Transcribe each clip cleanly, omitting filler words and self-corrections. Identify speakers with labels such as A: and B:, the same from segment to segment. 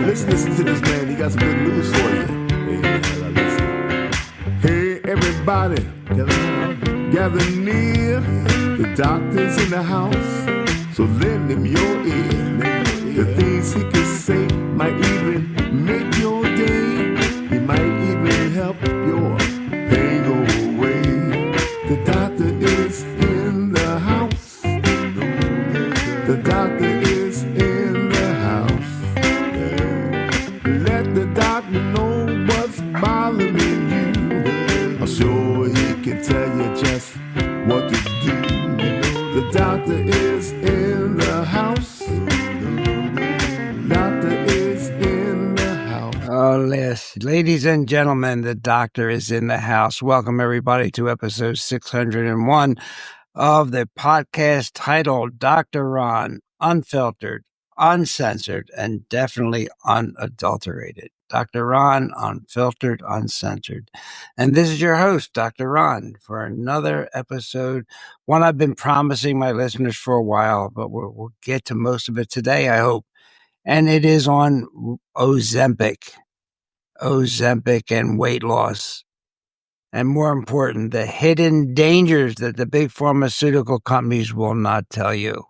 A: Listen to this, man. He got some good news for you. Hey, listen. Hey, everybody, gather near. The doctor's in the house, so lend him your ear. The things he can say might even make your day. He might even help your pain go away. The doctor is in the house. The doctor is in the house. Let the doctor know what's bothering you. I'm sure he can tell you just what to do. The doctor is in the house. Doctor is in the house.
B: Oh, yes. Ladies and gentlemen, the doctor is in the house. Welcome, everybody, to episode 601 of the podcast titled Dr. Ron, Unfiltered, Uncensored, and definitely unadulterated. Dr. Ron, Unfiltered, Uncensored. And this is your host, Dr. Ron, for another episode, one I've been promising my listeners for a while, but we'll get to most of it today, I hope. And it is on Ozempic and weight loss. And more important, the hidden dangers that the big pharmaceutical companies will not tell you.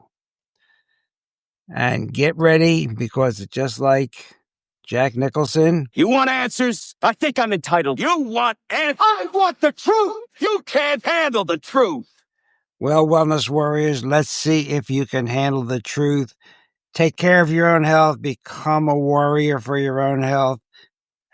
B: And get ready, because it's just like Jack Nicholson.
C: You want answers? I think I'm entitled. You want answers? I want the truth. You can't handle the truth.
B: Well, wellness warriors, let's see if you can handle the truth. Take care of your own health. Become a warrior for your own health.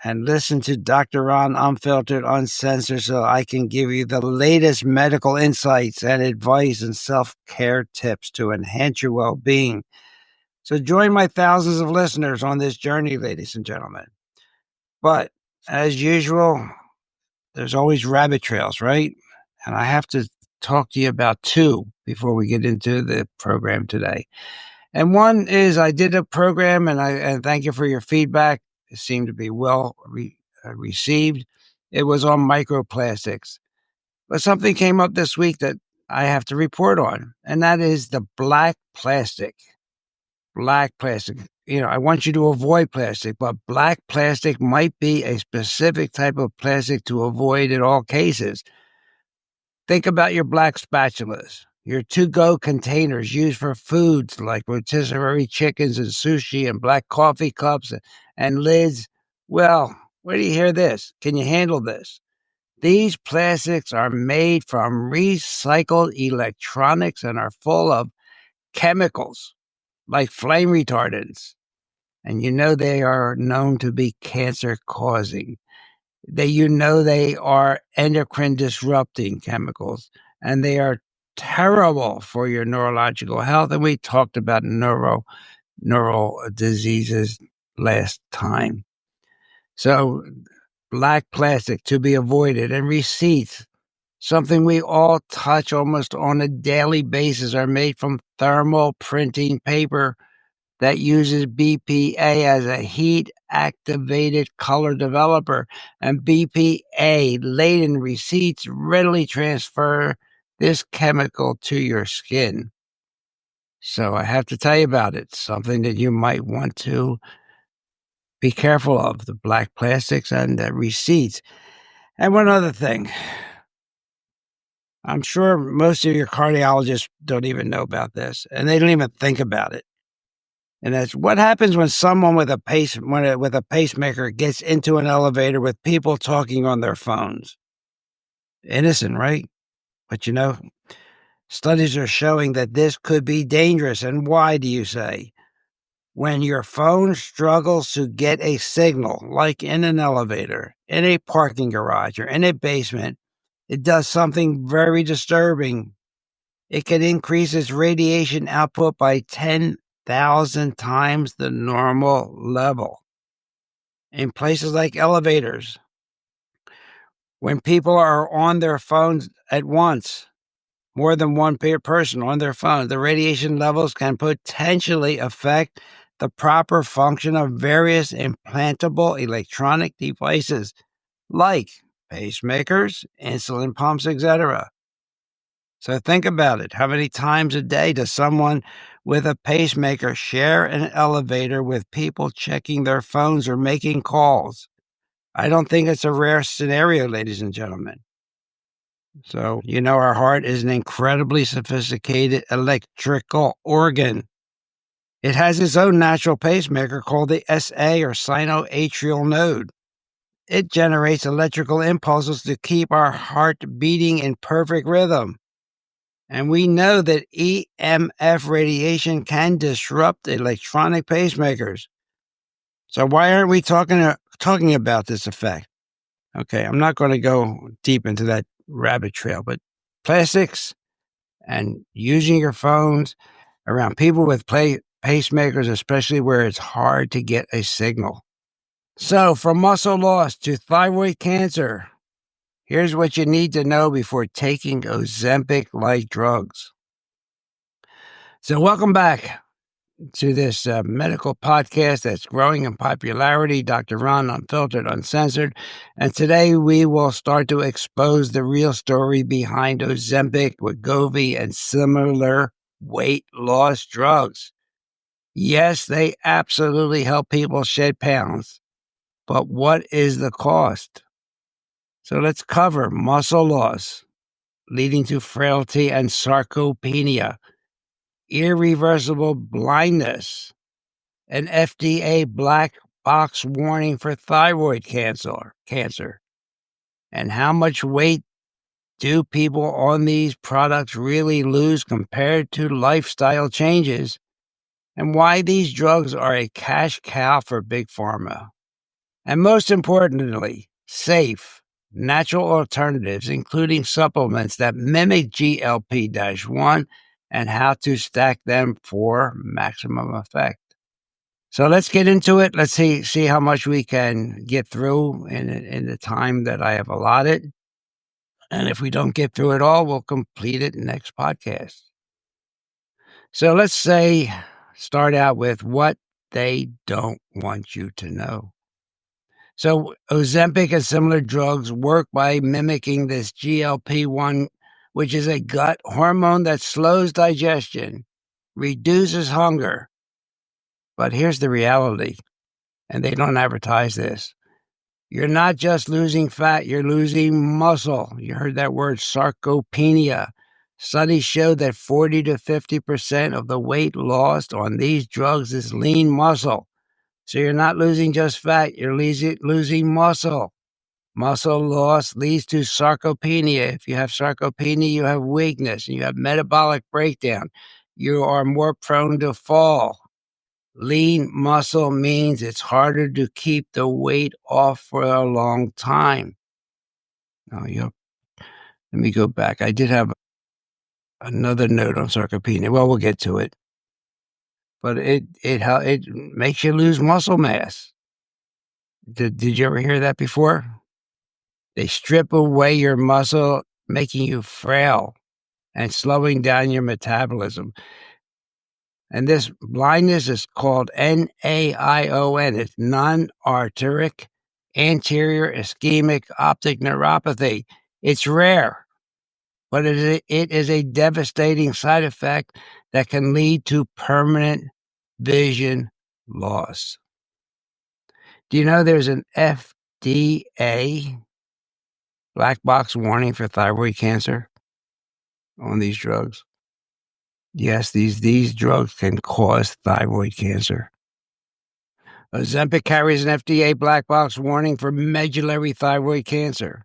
B: And listen to Dr. Ron, Unfiltered, Uncensored, so I can give you the latest medical insights and advice and self-care tips to enhance your well-being. So join my thousands of listeners on this journey, ladies and gentlemen. But as usual, there's always rabbit trails, right? And I have to talk to you about two before we get into the program today. And one is, I did a program, and thank you for your feedback. It seemed to be well received. It was on microplastics. But something came up this week that I have to report on, and that is the black plastic. Black plastic. You know, I want you to avoid plastic, but black plastic might be a specific type of plastic to avoid in all cases. Think about your black spatulas, your to-go containers used for foods like rotisserie chickens and sushi, and black coffee cups and lids. Well, where do you hear this? Can you handle this? These plastics are made from recycled electronics and are full of chemicals like flame retardants. And you know they are known to be cancer-causing. They are endocrine disrupting chemicals, and they are terrible for your neurological health. And we talked about neural diseases last time. So black plastic to be avoided, and receipts, something we all touch almost on a daily basis, are made from thermal printing paper that uses BPA as a heat-activated color developer, and BPA-laden receipts readily transfer this chemical to your skin. So I have to tell you about it, something that you might want to be careful of, the black plastics and the receipts. And one other thing, I'm sure most of your cardiologists don't even know about this, and they don't even think about it. And that's what happens when someone with a pacemaker gets into an elevator with people talking on their phones. Innocent, right? But you know, studies are showing that this could be dangerous. And why, do you say? When your phone struggles to get a signal, like in an elevator, in a parking garage, or in a basement, it does something very disturbing. It can increase its radiation output by 10,000 times the normal level. In places like elevators, when people are on their phones at once, more than one person on their phone, the radiation levels can potentially affect the proper function of various implantable electronic devices like pacemakers, insulin pumps, etc. So think about it. How many times a day does someone with a pacemaker share an elevator with people checking their phones or making calls? I don't think it's a rare scenario, ladies and gentlemen. So, our heart is an incredibly sophisticated electrical organ. It has its own natural pacemaker called the SA or sinoatrial node. It generates electrical impulses to keep our heart beating in perfect rhythm. And we know that EMF radiation can disrupt electronic pacemakers. So why aren't we talking about this effect? Okay, I'm not going to go deep into that rabbit trail, but plastics and using your phones around people with pacemakers, especially where it's hard to get a signal. So from muscle loss to thyroid cancer, here's what you need to know before taking Ozempic-like drugs. So welcome back to this medical podcast that's growing in popularity, Dr. Ron, Unfiltered, Uncensored. And today we will start to expose the real story behind Ozempic, Wegovy, and similar weight loss drugs. Yes, they absolutely help people shed pounds, but what is the cost? So let's cover muscle loss, leading to frailty and sarcopenia, irreversible blindness, an FDA black box warning for thyroid cancer, and how much weight do people on these products really lose compared to lifestyle changes, and why these drugs are a cash cow for Big Pharma. And most importantly, safe, natural alternatives, including supplements that mimic GLP-1 and how to stack them for maximum effect. So let's get into it. Let's see how much we can get through in the time that I have allotted. And if we don't get through it all, we'll complete it next podcast. So let's start out with what they don't want you to know. So Ozempic and similar drugs work by mimicking this GLP-1, which is a gut hormone that slows digestion, reduces hunger. But here's the reality, and they don't advertise this. You're not just losing fat, you're losing muscle. You heard that word, sarcopenia. Studies show that 40 to 50% of the weight lost on these drugs is lean muscle. So you're not losing just fat, you're losing muscle. Muscle loss leads to sarcopenia. If you have sarcopenia, you have weakness, and you have metabolic breakdown. You are more prone to fall. Lean muscle means it's harder to keep the weight off for a long time. Let me go back. I did have another note on sarcopenia. Well, we'll get to it. But it makes you lose muscle mass. Did you ever hear that before? They strip away your muscle, making you frail and slowing down your metabolism. And this blindness is called NAION. It's non-arteritic anterior ischemic optic neuropathy. It's rare, but it is a devastating side effect that can lead to permanent vision loss. Do you know there's an FDA black box warning for thyroid cancer on these drugs? Yes, these drugs can cause thyroid cancer. Ozempic carries an FDA black box warning for medullary thyroid cancer.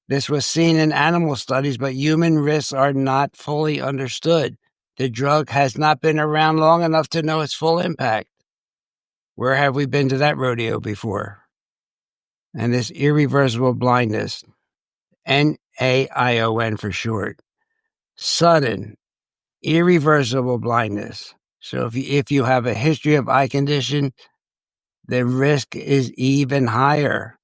B: This was seen in animal studies, but human risks are not fully understood. The drug has not been around long enough to know its full impact. Where have we been to that rodeo before? And this irreversible blindness, NAION for short, sudden, irreversible blindness. So if you have a history of eye condition, the risk is even higher.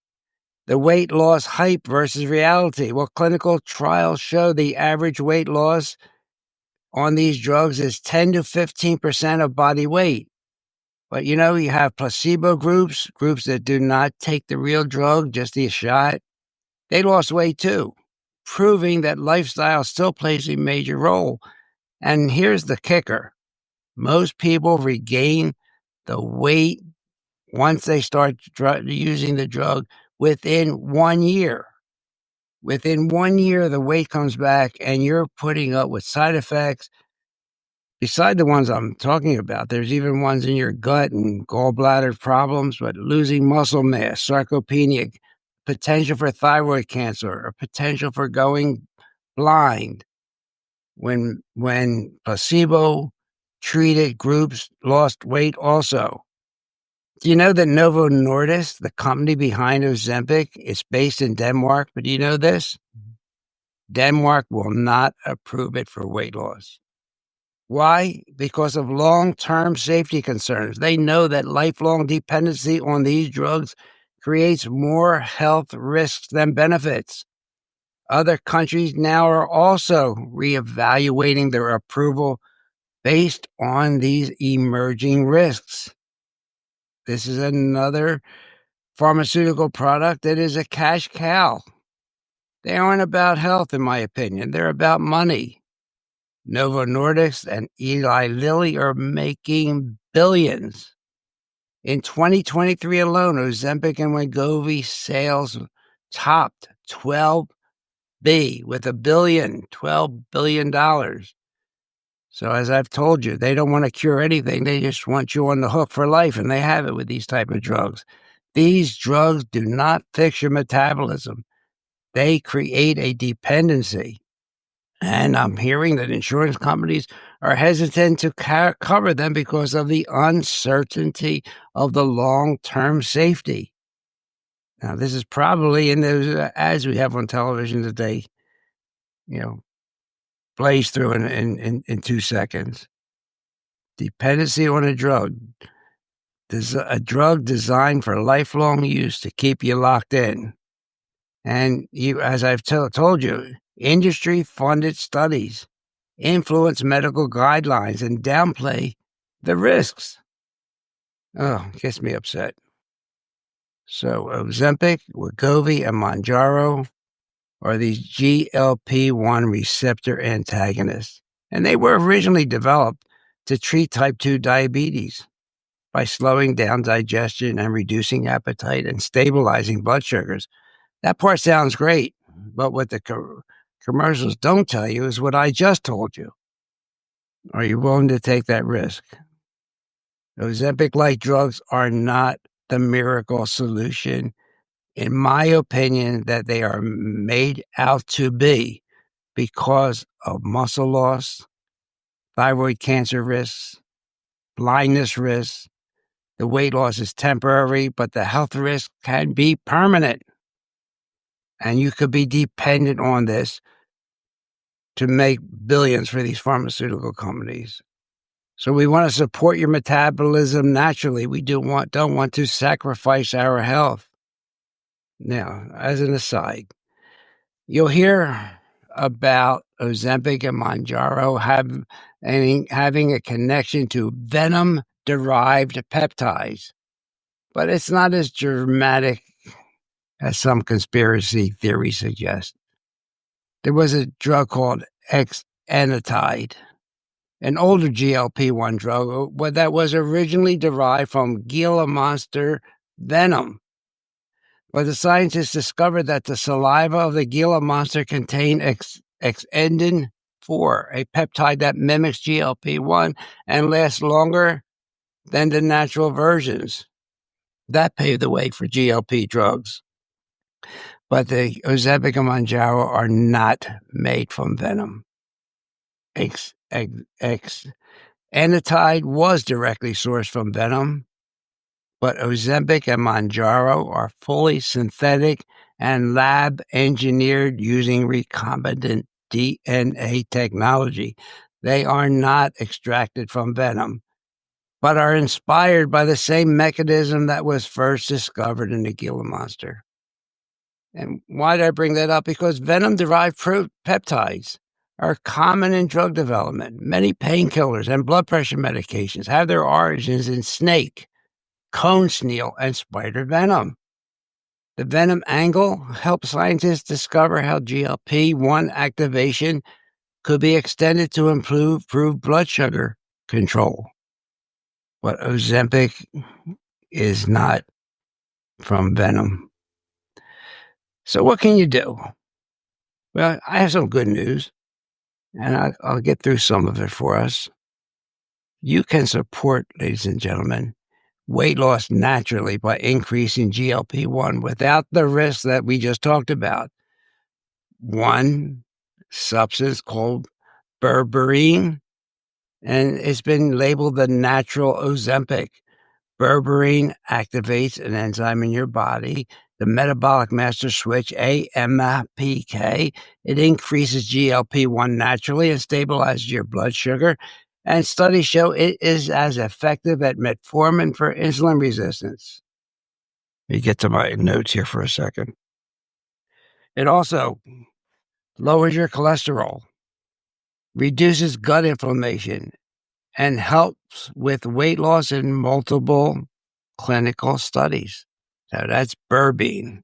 B: The weight loss hype versus reality. Well, clinical trials show the average weight loss on these drugs is 10 to 15% of body weight. But you have placebo groups that do not take the real drug, just the shot. They lost weight too. proving that lifestyle still plays a major role. And here's the kicker. Most people regain the weight once they start using the drug within 1 year. Within 1 year, the weight comes back and you're putting up with side effects. Beside the ones I'm talking about, there's even ones in your gut and gallbladder problems, but losing muscle mass, sarcopenia, potential for thyroid cancer, or potential for going blind. When placebo-treated groups lost weight also. Do you know that Novo Nordisk, the company behind Ozempic, is based in Denmark? But do you know this? Denmark will not approve it for weight loss. Why? Because of long-term safety concerns. They know that lifelong dependency on these drugs creates more health risks than benefits. Other countries now are also reevaluating their approval based on these emerging risks. This is another pharmaceutical product that is a cash cow. They aren't about health, in my opinion. They're about money. Novo Nordisk and Eli Lilly are making billions. In 2023 alone, Ozempic and Wegovy sales topped $12 billion. So as I've told you, they don't want to cure anything. They just want you on the hook for life, and they have it with these type of drugs. These drugs do not fix your metabolism. They create a dependency. And I'm hearing that insurance companies are hesitant to cover them because of the uncertainty of the long-term safety. Now, this is probably in those ads we have on television today, blaze through in 2 seconds. Dependency on a drug. There's a drug designed for lifelong use to keep you locked in. And as I've told you, industry-funded studies influence medical guidelines and downplay the risks. Oh, it gets me upset. So Ozempic, Wegovy, and Mounjaro are these GLP-1 receptor antagonists. And they were originally developed to treat type 2 diabetes by slowing down digestion and reducing appetite and stabilizing blood sugars. That part sounds great, but what the commercials don't tell you is what I just told you. Are you willing to take that risk? Ozempic-like drugs are not the miracle solution, in my opinion, that they are made out to be because of muscle loss, thyroid cancer risks, blindness risks. The weight loss is temporary, but the health risk can be permanent. And you could be dependent on this to make billions for these pharmaceutical companies. So we want to support your metabolism naturally. We don't want to sacrifice our health. Now, as an aside, you'll hear about Ozempic and Mounjaro having a connection to venom-derived peptides. But it's not as dramatic as some conspiracy theories suggest. There was a drug called exenatide, an older GLP-1 drug that was originally derived from Gila monster venom. But the scientists discovered that the saliva of the Gila monster contained exendin-4, a peptide that mimics GLP-1 and lasts longer than the natural versions. That paved the way for GLP drugs. But the Ozempic and Mounjaro are not made from venom. Exenatide was directly sourced from venom, but Ozempic and Mounjaro are fully synthetic and lab-engineered using recombinant DNA technology. They are not extracted from venom, but are inspired by the same mechanism that was first discovered in the Gila monster. And why did I bring that up? Because venom-derived peptides are common in drug development. Many painkillers and blood pressure medications have their origins in snake, cone snail, and spider venom. The Venom angle helps scientists discover how GLP-1 activation could be extended to improve blood sugar control. But Ozempic is not from Venom. So what can you do? Well, I have some good news, and I'll get through some of it for us. You can support, ladies and gentlemen, weight loss naturally by increasing GLP-1 without the risks that we just talked about. One substance called berberine, and it's been labeled the natural Ozempic. Berberine activates an enzyme in your body, the metabolic master switch, AMPK. It increases GLP-1 naturally and stabilizes your blood sugar. And studies show it is as effective at metformin for insulin resistance. Let me get to my notes here for a second. It also lowers your cholesterol, reduces gut inflammation, and helps with weight loss in multiple clinical studies. So that's berberine.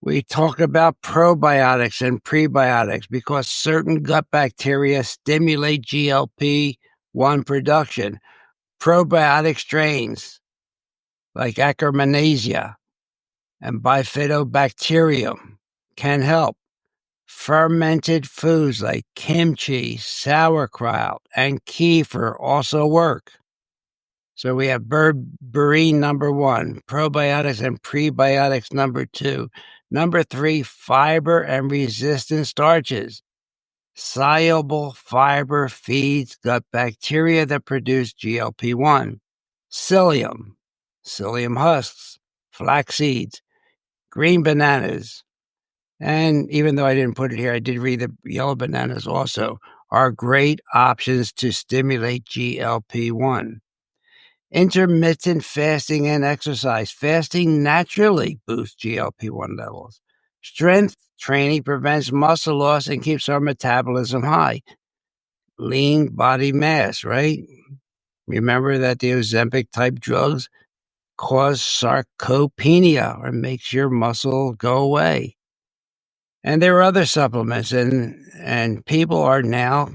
B: We talk about probiotics and prebiotics because certain gut bacteria stimulate GLP-1 production. Probiotic strains like Akkermansia and Bifidobacterium can help. Fermented foods like kimchi, sauerkraut, and kefir also work. So we have berberine number 1, probiotics and prebiotics number 2. Number 3, fiber and resistant starches. Soluble fiber feeds gut bacteria that produce GLP-1. Psyllium husks, flax seeds, green bananas, and even though I didn't put it here, I did read the yellow bananas also, are great options to stimulate GLP-1. Intermittent fasting and exercise. Fasting naturally boosts GLP-1 levels. Strength training prevents muscle loss and keeps our metabolism high. Lean body mass, right? Remember that the Ozempic type drugs cause sarcopenia or makes your muscle go away. And there are other supplements, and people are now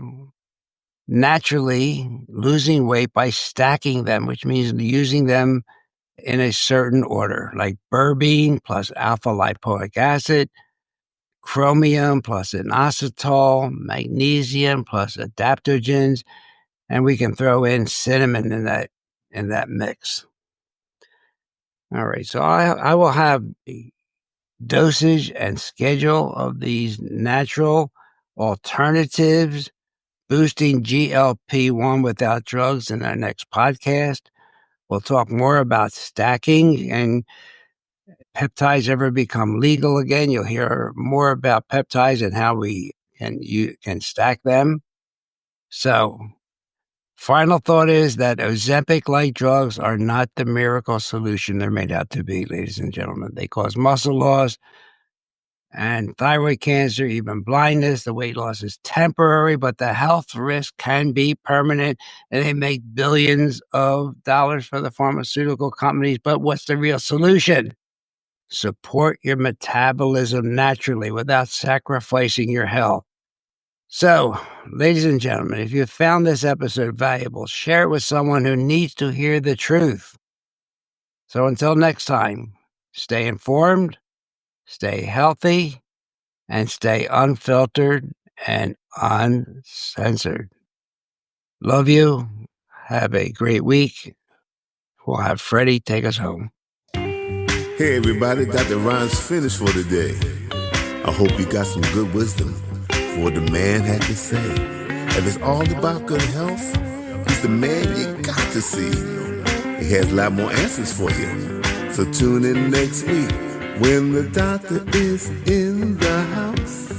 B: naturally losing weight by stacking them, which means using them in a certain order, like berberine plus alpha lipoic acid, chromium plus inositol, magnesium plus adaptogens, and we can throw in cinnamon in that mix. All right, so I will have the dosage and schedule of these natural alternatives boosting GLP-1 without drugs in our next podcast. We'll talk more about stacking and peptides ever become legal again. You'll hear more about peptides and how you can stack them. So, final thought is that Ozempic-like drugs are not the miracle solution they're made out to be, ladies and gentlemen. They cause muscle loss and thyroid cancer, even blindness. The weight loss is temporary, but the health risk can be permanent, and they make billions of dollars for the pharmaceutical companies. But what's the real solution? Support your metabolism naturally without sacrificing your health. So, ladies and gentlemen, if you found this episode valuable, share it with someone who needs to hear the truth. So until next time, stay informed, stay healthy, and stay unfiltered and uncensored. Love you. Have a great week. We'll have Freddie take us home.
A: Hey everybody, Dr. Ron's finished for today. I hope you got some good wisdom for what the man had to say. If it's all about good health, he's the man you got to see. He has a lot more answers for you. So tune in next week when the doctor is in the house.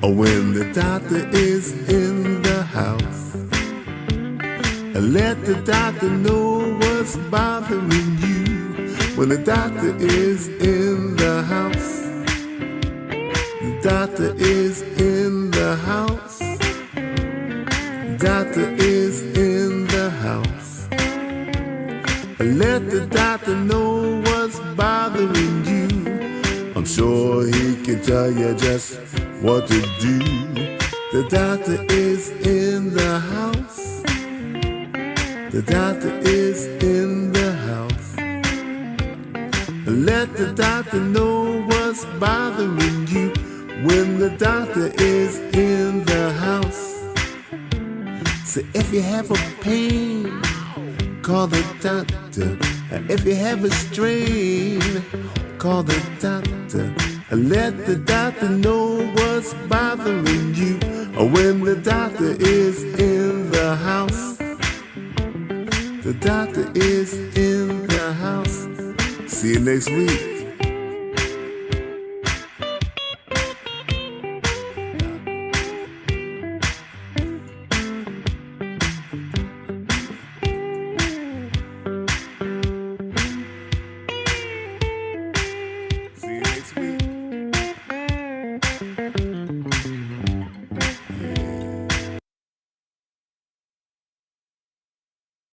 A: Or when the doctor is in the house. And let the doctor know what's bothering you. When the doctor is in the house. The doctor is in the house. The doctor is in the house. Let the doctor know what's bothering you. sure he can tell you just what to do. The doctor is in the house. The doctor is in the house. Let the doctor know what's bothering you when the doctor is in the house. So if you have a pain, call the doctor. If you have a strain, call the doctor. Let the doctor know what's bothering you when the doctor is in the house. The doctor is in the house. See you next week. See you next week.